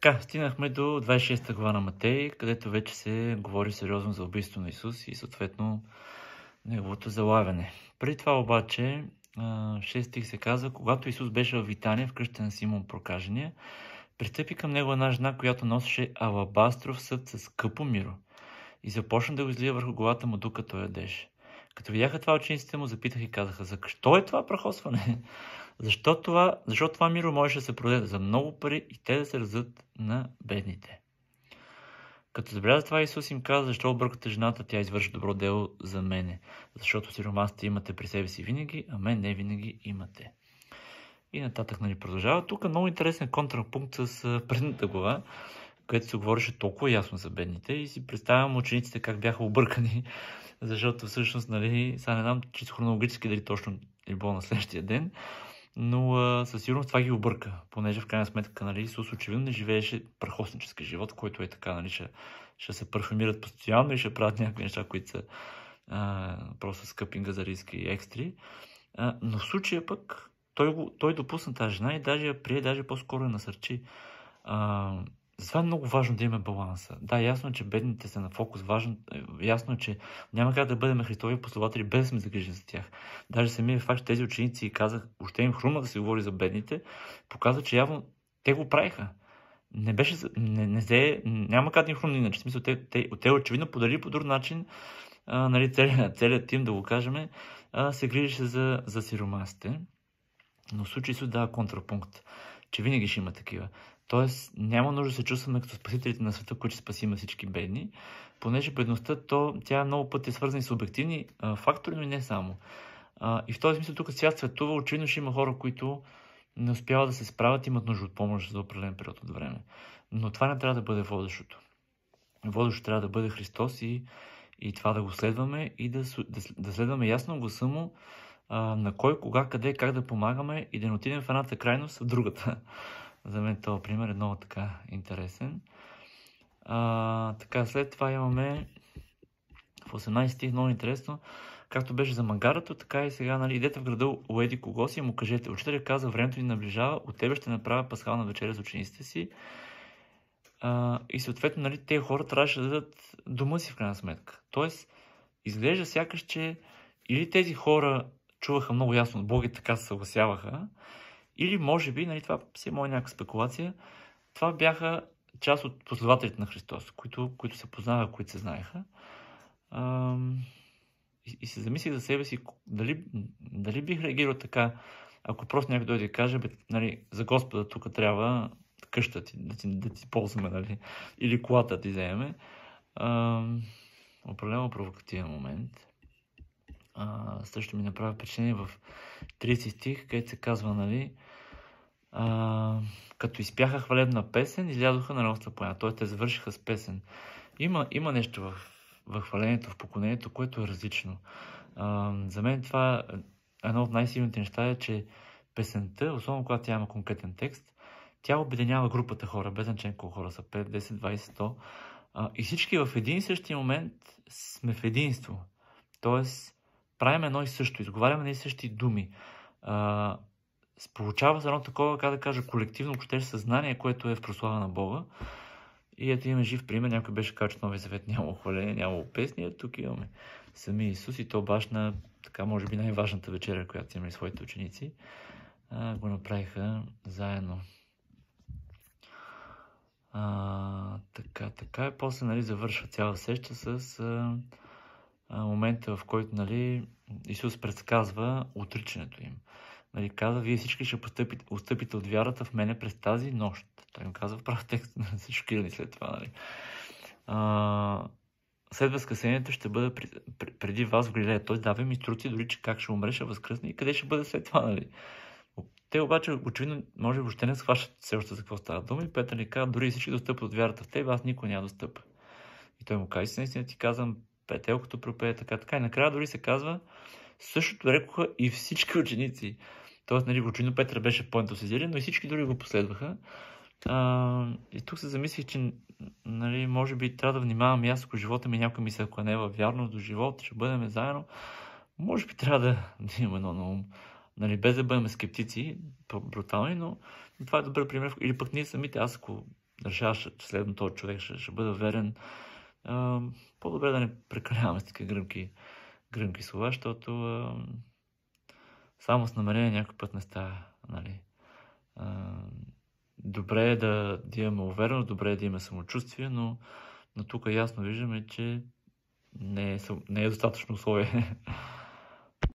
Така, стигнахме до 26 глава на Матей, където вече се говори сериозно за убийство на Исус и съответно неговото залавяне. Преди това обаче, 6 стих се казва: когато Исус беше в Витания, в къщата на Симон Прокажения, пристъпи към него една жена, която носеше алабастров съд с скъпо миро и започна да го излива върху главата му, докато той ядеше. Като видяха това, учениците му запитаха и казаха: защо е това прахосване? Защо това миро можеше да се продаде за много пари и те да се раздадат на бедните? Като забеляза това, Исус им каза: защо объркате жената, тя извърши добро дело за мене, защото сиромасите имате при себе си винаги, а мен не винаги имате. И нататък продължава. Тук много интересен контрапункт с предната глава, където се говореше толкова ясно за бедните и си представям учениците как бяха объркани, защото всъщност, сега не знам чисто хронологически дали точно е било на следващия ден, но със сигурност това ги обърка, понеже в крайна сметка Исус очевидно не живееше прахоснически живот, който е така, ще се парфюмират постоянно и ще правят някакви неща, които са просто скъпи газарийски екстри. Но в случая пък той допусна тази жена и даже я прие, даже по-скоро я насърчи. Затова е много важно да имаме баланса. Да, ясно е, че бедните са на фокус. Ясно е, че няма как да бъдем Христови последователи без да сме загрижени за тях. Даже самия факт, че тези ученици казах, още им хрумна да се говори за бедните, показва, че явно те го правиха. Няма как да им хрумна иначе. В смисъл, те очевидно подарили по друг начин, целият тим, да го кажем, се грижеше за сиромасите. Но в случай се дава контрапункт, че винаги ще има такива. Тоест, няма нужда да се чувстваме като спасителите на света, които ще спасим всички бедни, понеже бедността, тя много пъти е свързана с обективни фактори, но и не само. И в този смисъл тук свят светува, очевидно ще има хора, които не успяват да се справят, имат нужда от помощ за определен период от време. Но това не трябва да бъде водещото. Водещото трябва да бъде Христос и това да го следваме и да следваме ясно гласа му, на кой, кога, къде, как да помагаме и да не отидем в едната крайност, в другата. За мен този пример е много така интересен. Така, след това имаме в 18 стих много интересно, както беше за магарото, така и сега, идете в града, уеди кого си и му кажете: учителят каза, времето ни наближава, от тебе ще направя пасхална вечеря с учениците си. И съответно, тези хора трябваше да дадат дома си в крайна сметка. Тоест, изглежда сякаш, че или тези хора чуваха много ясно от Бога и така се съгласяваха, или може би, това си е моя някаква спекулация, това бяха част от последователите на Христос, които се познаваха, които се знаеха. И се замислих за себе си, дали бих реагирал така, ако просто някой дойде и каже: за Господа тук трябва къща ти, да ти ползваме, или колата да ти вземем. Определено провокативен момент. Също ми направи впечатление в 30 стих, където се казва, като изпяха хвалебна песен, излязоха на Релста поляна. Т.е. те завършиха с песен. Има нещо в хвалението, в поклонението, което е различно. За мен това едно от най-силните неща е, че песента, особено когато тя има конкретен текст, тя обединява групата хора, без значение колко хора са, 5, 10, 20, 100. И всички в един и същи момент сме в единство. Тоест, правим едно и също, изговаряме едни и същи думи. Получава се едно такова, как да кажа, колективно общее съзнание, което е в прослава на Бога. И ето имаме жив пример. Някой беше казал, че Новия завет нямало хваление, нямало песни. Тук имаме сами Исус и то баш на така, може би, най-важната вечеря, която имали своите ученици. Го направиха заедно. Така. После завършва цяла сеща с момента, в който Исус предсказва отричането им. Казва: вие всички ще отстъпите от вярата в мене през тази нощ. Той им казва в прав текст, са шокирани след това. След възкресението ще бъда преди вас в Галилея. Той дава им инструкции дори, че как ще умре, ще възкръсне и къде ще бъде след това. Те обаче очевидно може би въобще не схващат все още за какво става дума и Петър ни казва: дори всички достъпват от вярата в теб, аз никой няма достъпа. И той му казва: наистина ти казвам, Петел, като пропее така. И накрая дори се казва: същото рекоха и всички ученици. Тоест, очевидно Петър беше по-ентусизиран, но и всички други го последваха. И тук се замислих, че може би трябва да внимавам и аз, ако живота ми някой мисля, ако не е във вярност до живота, ще бъдем заедно. Може би трябва да имаме едно на ум. Без да бъдем скептици, брутални, но това е добър пример. Или пък ние самите, аз ако решаваш, че следно този човек ще бъде верен, по-добре да не прекаляваме с такива гръмки слова, защото само с намерение някой път не става. Нали? Добре е да имаме увереност, добре е да имаме самочувствие, но тук ясно виждаме, че не е достатъчно условие